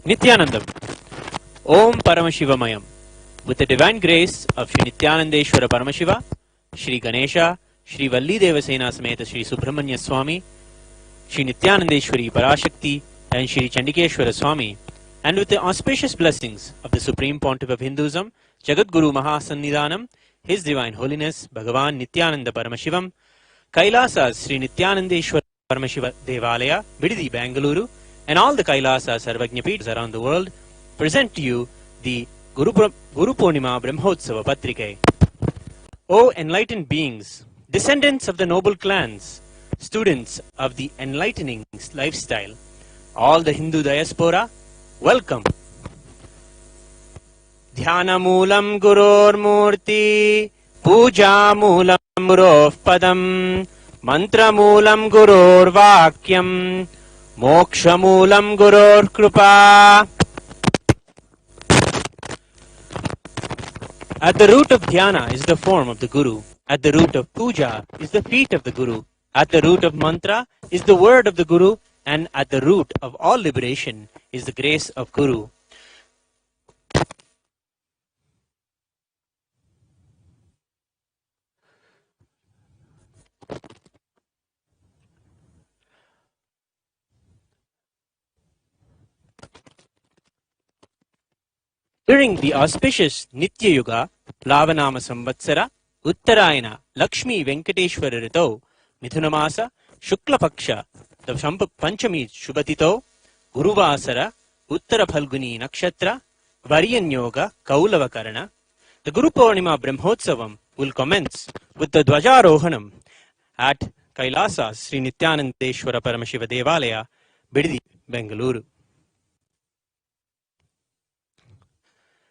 Nityanandam. Om Paramashivamayam. With the divine grace of Sri Nityanandeshwara Paramashiva, Sri Ganesha, Sri Valli Devasena Sameta Sri Subramanya Swami, Sri Nityanandeshwari Parashakti, and Sri Chandikeshwara Swami, and with the auspicious blessings of the Supreme Pontiff of Hinduism, Jagadguru Mahasannidhanam, His Divine Holiness Bhagavan Nityananda Paramashivam, Kailasas Sri Nityanandeshwara Paramashiva Devalaya, Bididi, Bangalore, and all the Kailasas Sarvajnapeethas around the world, present to you the Guru Purnima Brahmotsava Patrike. O enlightened beings, descendants of the noble clans, students of the enlightening lifestyle, all the Hindu diaspora, welcome. Dhyana Moolam Guror Murti, Puja Moolam Gurov Padam, Mantra Moolam Guror Vakyam, Moksha Moolam Guror Krupa. At the root of dhyana is the form of the Guru. At the root of puja is the feet of the Guru. At the root of mantra is the word of the Guru. And at the root of all liberation is the grace of Guru. During the auspicious Nitya Yuga, Lavanama Samvatsara, Uttarayana, Lakshmi Venkateshwara Rito, Mithunamasa, Shukla Paksha, the Panchami Shubhatito, Guruvasara, Uttara Phalguni Nakshatra, Varian Yoga, Kaulava Karana, the Guru Purnima Brahmotsavam will commence with the Dwajarohanam at Kailasa Sri Nityanandeshwara Paramashiva Devalaya, Bididi, Bengaluru.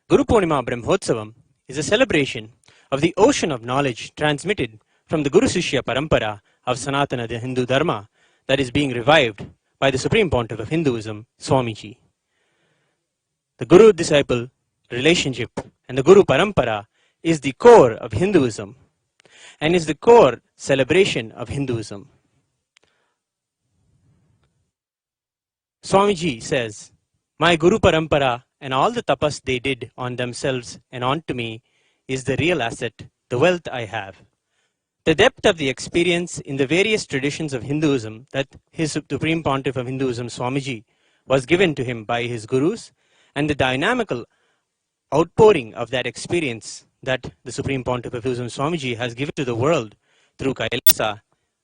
Guru Purnima Brahmotsavam is a celebration of the ocean of knowledge transmitted from the Guru Sishya Parampara of Sanatana, the Hindu Dharma, that is being revived by the Supreme Pontiff of Hinduism, Swamiji. The Guru-disciple relationship and the Guru Parampara is the core of Hinduism and is the core celebration of Hinduism. Swamiji says, "My Guru Parampara and all the tapas they did on themselves and onto me is the real asset, the wealth I have. The depth of the experience in the various traditions of Hinduism that His Supreme Pontiff of Hinduism, Swamiji, was given to him by his gurus, and the dynamical outpouring of that experience that the Supreme Pontiff of Hinduism, Swamiji, has given to the world through Kailasa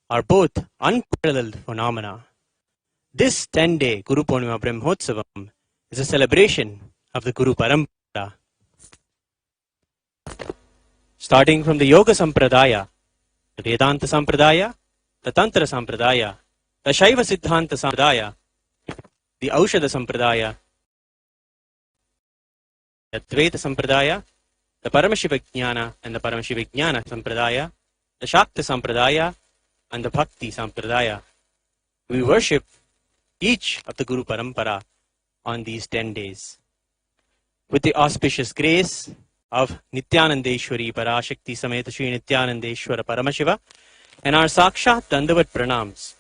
are both unparalleled phenomena. This 10-day Guru Purnima Brahmotsavam is a celebration of the Guru Parampara. Starting from the Yoga Sampradaya, the Vedanta Sampradaya, the Tantra Sampradaya, the Shaiva Siddhanta Sampradaya, the Aushadha Sampradaya, the Dvaita Sampradaya, the Paramashiva Jnana and the Paramashiva Jnana Sampradaya, the Shakta Sampradaya, and the Bhakti Sampradaya. We worship each of the Guru Parampara on these 10 days. With the auspicious grace of Nityanandeshwari Parashakti Sameta Sri Nityanandeshwara Paramashiva and our Sakshat Dandavat Pranams,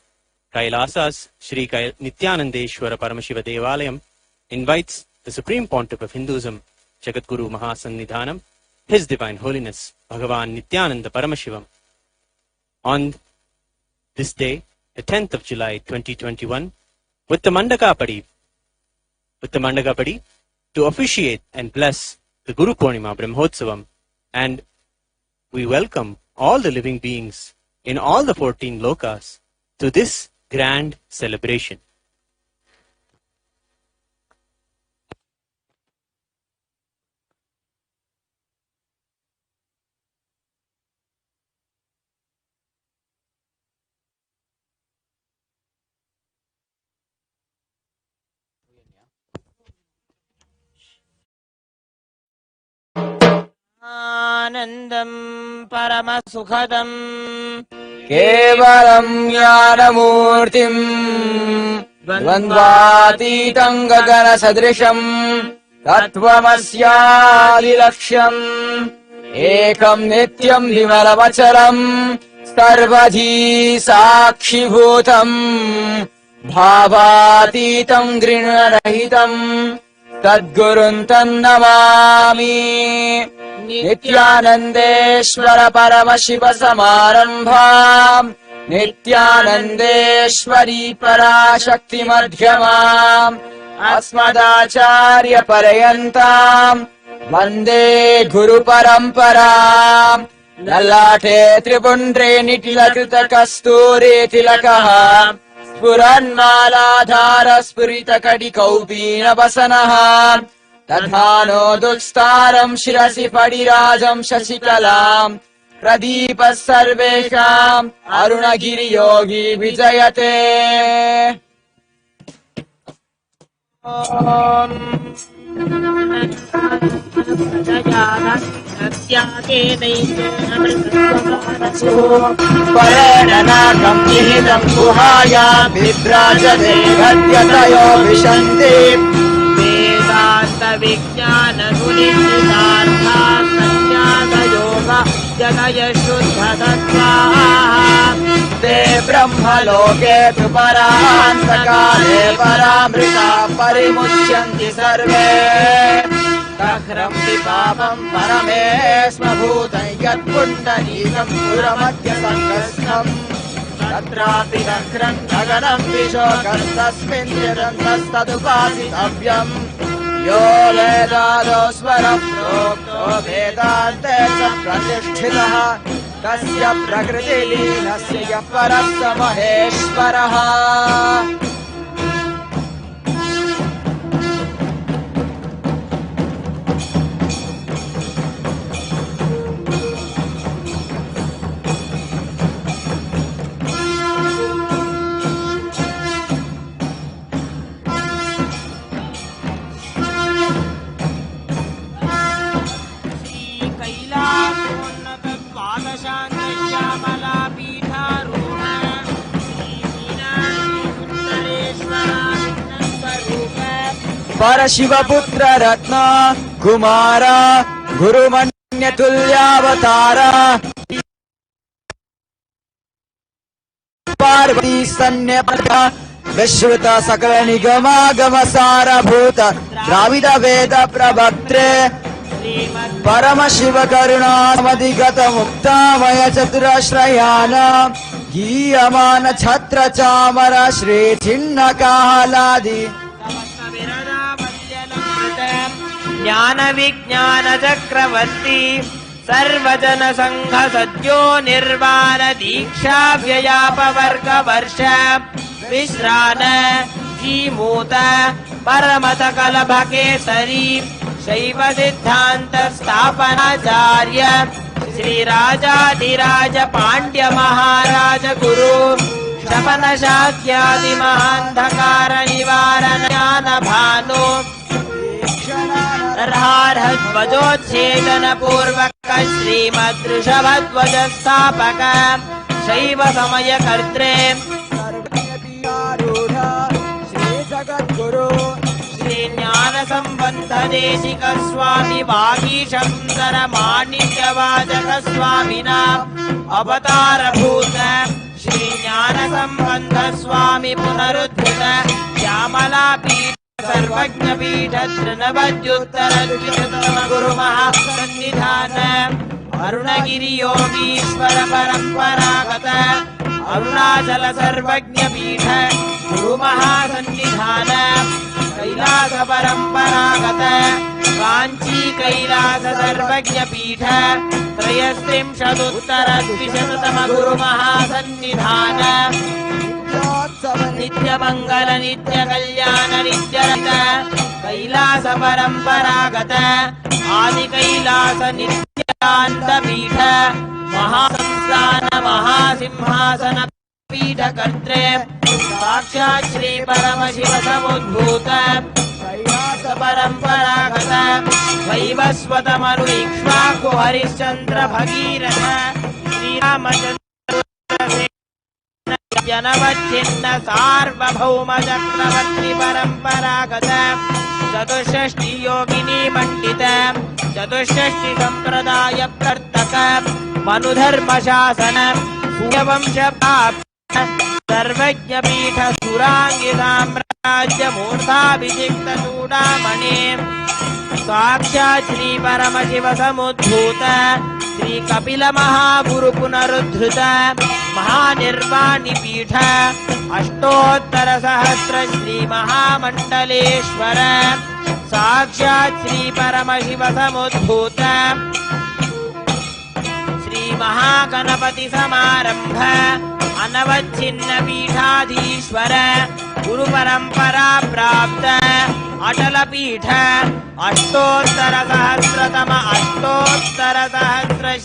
Kailasas Sri Nityanandeshwara Paramashiva Devalayam invites the Supreme Pontiff of Hinduism, Jagadguru Mahasannidhanam, His Divine Holiness Bhagavan Nityananda Paramashivam, on this day, the 10th of July 2021, with the Mandakapadi, to officiate and bless the Guru Purnima Brahmotsavam, and we welcome all the living beings in all the 14 lokas to this grand celebration. आनन्दं परमसुखदं केवलं ज्ञानमूर्तिं द्वन्द्वातीतं गगनसदृशं तत्त्वमस्यादिलक्ष्यम् एकं नित्यं विमलमचलं सर्वधी साक्षिभूतं भावातीतम् गृणरहितम् तद्गुरुम् तन्नमामि। नित्यानन्देश्वर परमशिव समारम्भाम् नित्यानन्देश्वरी पराशक्ति मध्यमाम् अस्मदाचार्य पर्यन्ताम् वन्दे गुरु परम्पराम्। ललाटे त्रिपुण्ड्रे निटिलकृत कस्तूरी तिलकः स्फुरन्मालाधार स्फुरित कटिकौपीनवसनः तथानो दुःस्तारम् शिरसि फणिराजम् शशिकलाम् प्रदीपः सर्वेषाम् अरुणगिरियोगी विजयते। परेणनाकम् निहितम् गुहायाम् विभ्राजते गद्यतयो विशन्ति वेदान्त विज्ञान सुनिश्चितार्था संज्ञातयोग जगय शुद्ध तत्त्वाः। ते ब्रह्मलोके तु परान्तकाले परामृता परिमुच्यन्ति सर्वे। तक्रम्ति पापम् परमेष्मभूतम् यत्पुण्डरीकम् पुरमद्य सङ्गस्थम् तत्रापि तक्रम् गगनम् विशोकस्तस्मिन् निरन्तस्तदुपासितव्यम्। यो वेदादो स्वरः प्रोक्तो वेदान्ते च प्रतिष्ठितः तस्य प्रकृतिलीनस्य यः परः स महेश्वरः। परशिवपुत्र रत्न कुमार गुरुमन्यतुल्यावतार पार्वती सन्न्यपद विश्रुत सकल निगमागम सारभूत द्राविड वेद प्रवक्त्रे परम शिव करुणामधिगत मुक्तामय चतुराश्रयान गीयमान छत्र चामर श्री छिन्न कालादि ज्ञान विज्ञान चक्रवर्ती सर्वजन संघ सद्यो निर्वाण दीक्षा व्ययापवर्ग वर्ष विश्रान जीमूत परमत कलभ केसरी शैव सिद्धांत स्थापनाचार्य श्री राजाधिराज पांड्य महाराज गुरु शपन शाक्यादि महांधकार निवारण ज्ञान भानु ध्वजोच्छेदन पूर्वक श्रीमद्वृषभध्वज स्थापक शैव समय कर्त्रे श्री जगद्गुरु श्री ज्ञान संबंध देशिक स्वामी वागीशंकर माणिक्य वाचक स्वामिना अवतार भूत श्री ज्ञान संबंध स्वामी पुनरुद्धृत श्यामला पीठ सर्वज्ञ पीठ तृणवद्युत्तर गुरु महासन्निधान अरुणगिरि योगीश्वर परंपरागत अरुणाचल सर्वज्ञ पीठ गुरु महासन्निधान कैलास परंपरागत कांची कैलास सर्वज्ञ पीठ त्रयस्त्रिंशदुत्तर द्विशततम गुरु महासन्निधान नित्य मंगल नित्य कल्याण नित्य रत कैलास परंपरागत आदि कैलास नित्यानंद पीठ महासंस्थान महासिंहासन पीठ कर्त्रे साक्षात् श्री परम शिव समुद्भूत कैलास परंपरागत वैवस्वत मनु इक्ष्वाकु हरिश्चंद्र भगीरथ श्रीरामचंद्र जनवच्छिन्न सार्वभौम चक्रवर्ती परंपरागत चतुष्षष्टि योगिनी मंडित चतुष्षष्टि संप्रदाय प्रवर्तक मनुधर्म शासन सूर्यवंश सर्वज्ञपीठ सुरांगी साम्राज्य मूर्धाभिषिक्त चूडामणि साक्षात् श्री परम शिव समुद्भूत श्री कपिल महागुरु पुनरुद्धृत महानिर्वाणि पीठ अष्टोत्तर सहस्र श्री महामंडलेश्वर साक्षात् श्री परम शिव समुद्भूत श्री महागणपति समारंभ अनवच्छिन्न पीठाधीश्वर गुरु परंपरा प्राप्त अटल पीठ अष्टोत्तर सहस्र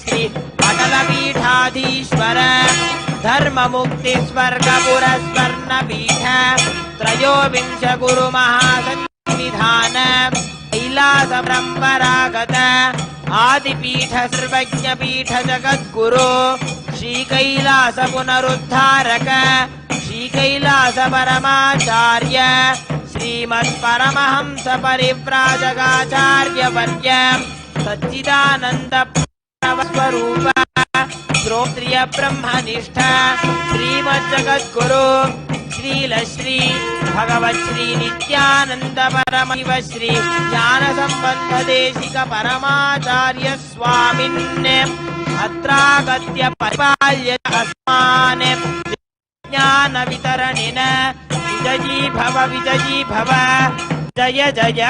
श्री अटल पीठाधीश्वर धर्म मुक्ति स्वर्ग पुरस्वर्ण पीठ त्रयोविंश गुरु महासन्निधान कैलास परंपरागत आदिपीठ सर्वज्ञ पीठ जगद्गुरु श्री कैलास पुनरुद्धारक श्री कैलास परमाचार्य श्रीमत् परमहंस परिव्राजकाचार्य वर्य सच्चिदानंद स्वरूप श्रोत्रिय ब्रह्मनिष्ठ श्रीमत् जगद्गुरु श्रील श्री भगवत् श्री नित्यानंद परम शिव श्री ज्ञान संबंध देशिक परमाचार्य स्वामिन् अत्रागत्य परिपाल्य अस्मान् ज्ञान वितरणेन विजयी भव जय जय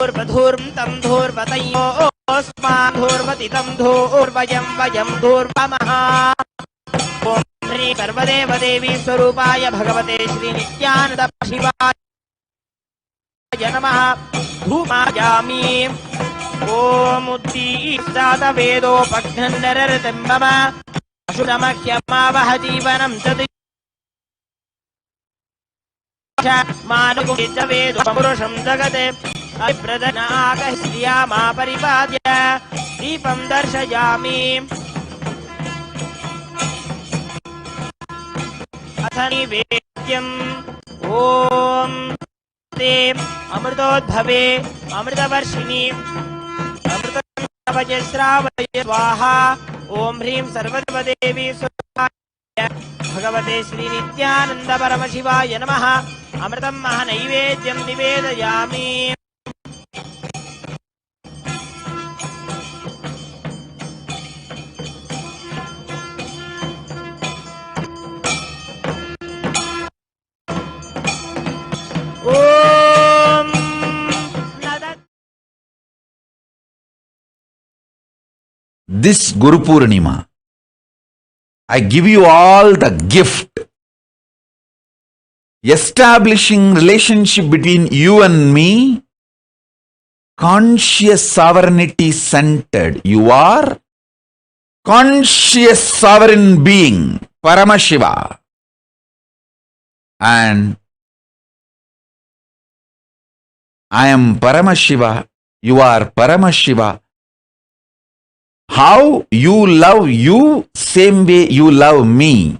धूर्वधूर्म तम धूर्वतयोस्मान् धूर्वतितं धूर्वयं वयं धूर्वमः ॐ श्री सर्वदेव देवी स्वरूपाय भगवते श्री नित्यानंद शिवाय नमः धूमायामि ॐ उद्दीप्तात वेदोपघ्नन्नरतिम्बम अशुरमह्यमावह जीवनं च मानुगुणित वेदपुरुषं जगते अप्रदनागस्त्रिया मा परिपाद्य दीपं दर्शयामि अथ निवेद्यम् ॐ ते अमृतोद्भवे अमृतवर्षिणि अमृतवजे श्रावय स्वाहा ॐ ह्रीं सर्वदेवी स्वाहाय भगवते श्री नित्यानंद परम शिवाय नमः अमृतं महानैवेद्यं निवेदयामि This Guru Purnima, I give you all the gift, establishing relationship between you and me, conscious sovereignty centered. You are conscious sovereign being, Paramashiva. And I am Paramashiva, you are Paramashiva. How you love you, same way you love me.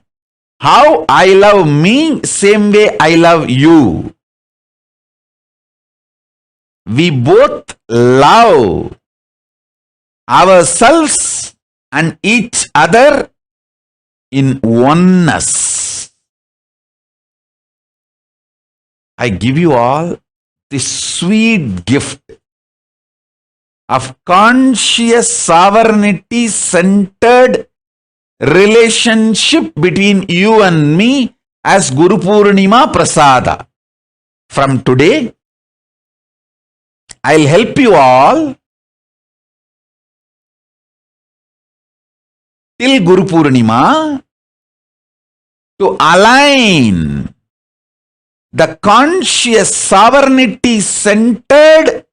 How I love me, same way I love you. We both love ourselves and each other in oneness. I give you all this sweet gift of conscious sovereignty centered relationship between you and me as Guru Purnima Prasada. From today, I'll help you all till Guru Purnima to align the conscious sovereignty centered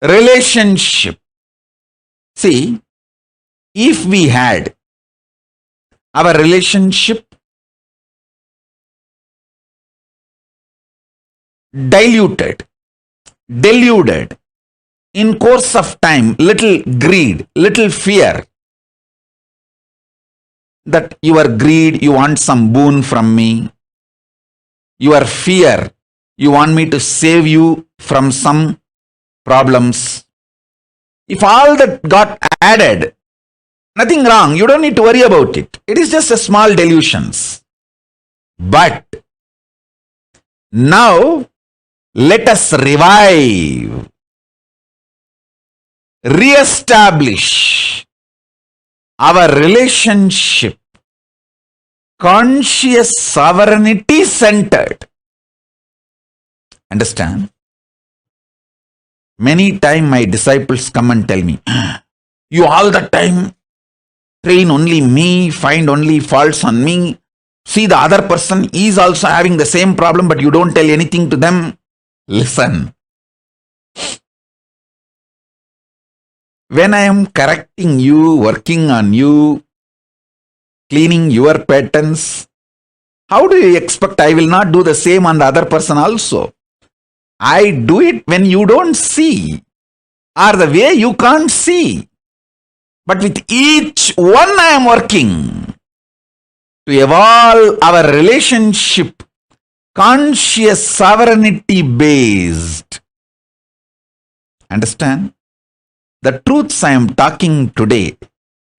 relationship. See, if we had our relationship diluted, deluded, in course of time, little greed, little fear, that your greed, you want some boon from me, your fear, You want me to save you from some problems. If all that got added, nothing wrong. You don't need to worry about it. It is just a small delusions. But now let us revive, re-establish our relationship, conscious sovereignty centered. Understand? Many times my disciples come and tell me, you all the time train only me, find only faults on me. See, the other person is also having the same problem, but you don't tell anything to them. Listen. When I am correcting you, working on you, cleaning your patterns, how do you expect I will not do the same on the other person also? I do it when you don't see, or the way you can't see. But with each one I am working to evolve our relationship, conscious sovereignty based. Understand? The truths I am talking today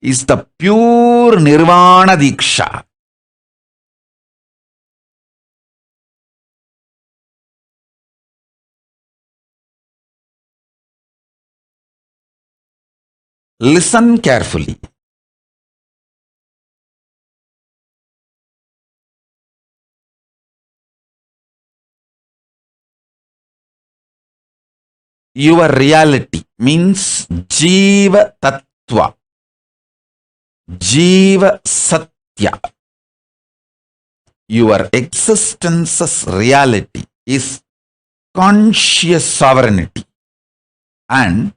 is the pure Nirvana Diksha. Listen carefully. Your reality means Jiva Tattva, Jiva Satya. Your existence's reality is conscious sovereignty. And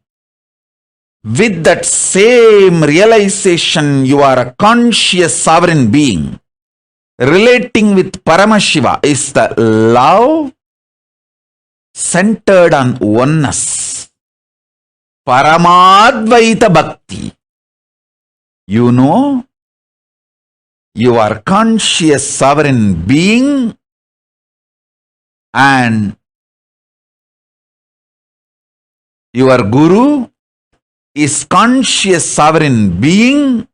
with that same realization, you are a conscious sovereign being. Relating with Paramashiva is the love centered on oneness. Paramadvaita Bhakti. You know, you are conscious sovereign being, and your Guru is conscious sovereign being.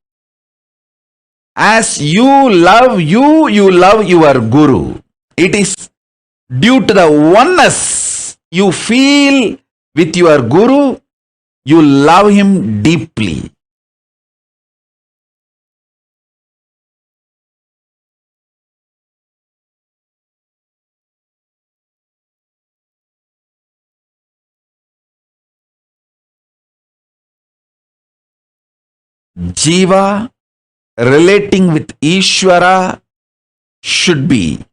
As you love you, you love your Guru. It is due to the oneness you feel with your Guru, you love him deeply. Jiva relating with Ishvara should be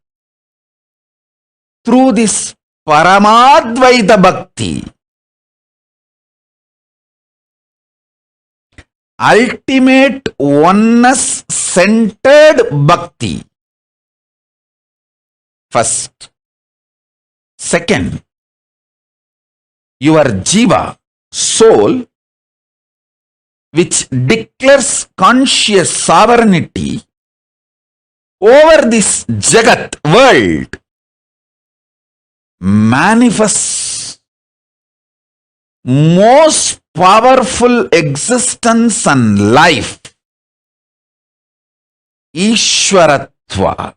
through this Paramadvaita Bhakti. Ultimate oneness centered Bhakti. First. Second, your Jiva, soul, which declares conscious sovereignty over this Jagat world, manifests most powerful existence and life, Ishwaratva,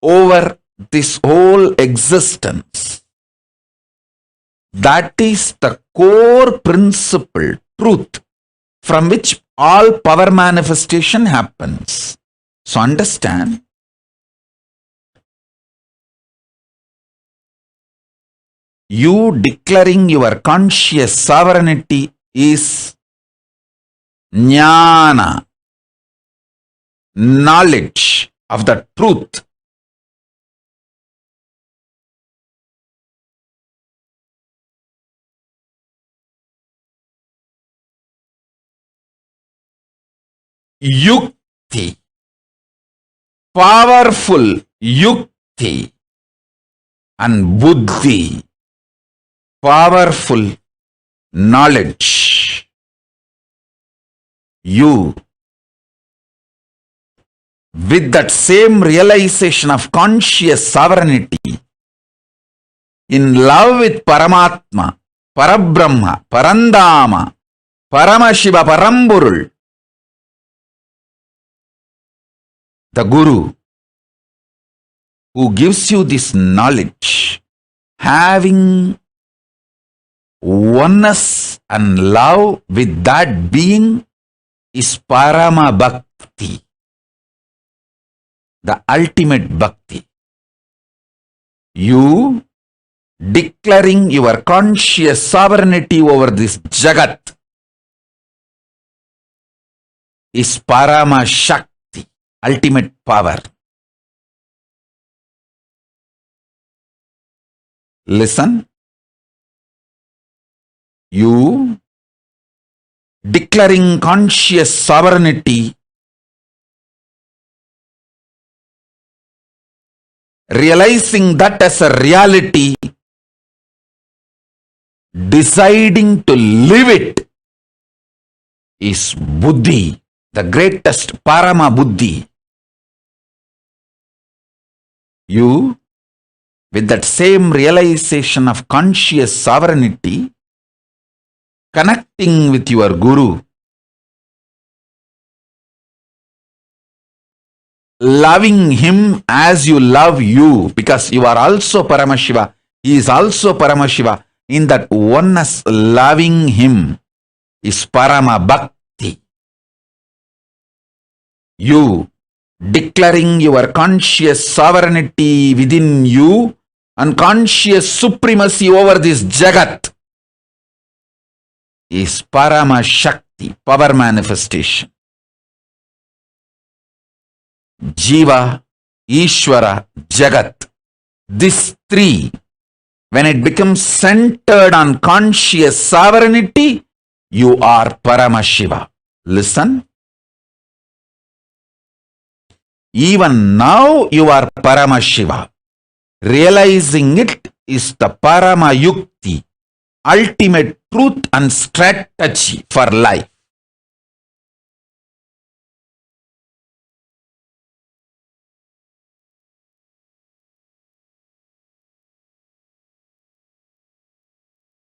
over this whole existence. That is the core principle, truth, from which all power manifestation happens. So understand, you declaring your conscious sovereignty is jnana, knowledge of the truth. Yukti, powerful yukti, and buddhi, powerful knowledge. You, with that same realization of conscious sovereignty, in love with Paramatma, Parabrahma, Parandama, Paramashiva, Paramburul, the Guru, who gives you this knowledge, having oneness and love with that being is Parama Bhakti, the ultimate Bhakti. You declaring your conscious sovereignty over this Jagat is Parama Shakti, ultimate power. Listen. You declaring conscious sovereignty, realizing that as a reality, deciding to live it is Buddhi, the greatest Parama Buddhi. You, with that same realization of conscious sovereignty, connecting with your Guru, loving him as you love you, because you are also Paramashiva, he is also Paramashiva. In that oneness, loving him is Parama Bhakti. You declaring your conscious sovereignty within you and conscious supremacy over this Jagat is Parama Shakti, power manifestation. Jiva, Ishvara, Jagat. These three, when it becomes centered on conscious sovereignty, you are Paramashiva. Listen. Even now you are Paramashiva. Realizing it is the Parama Yukti, ultimate truth and strategy for life.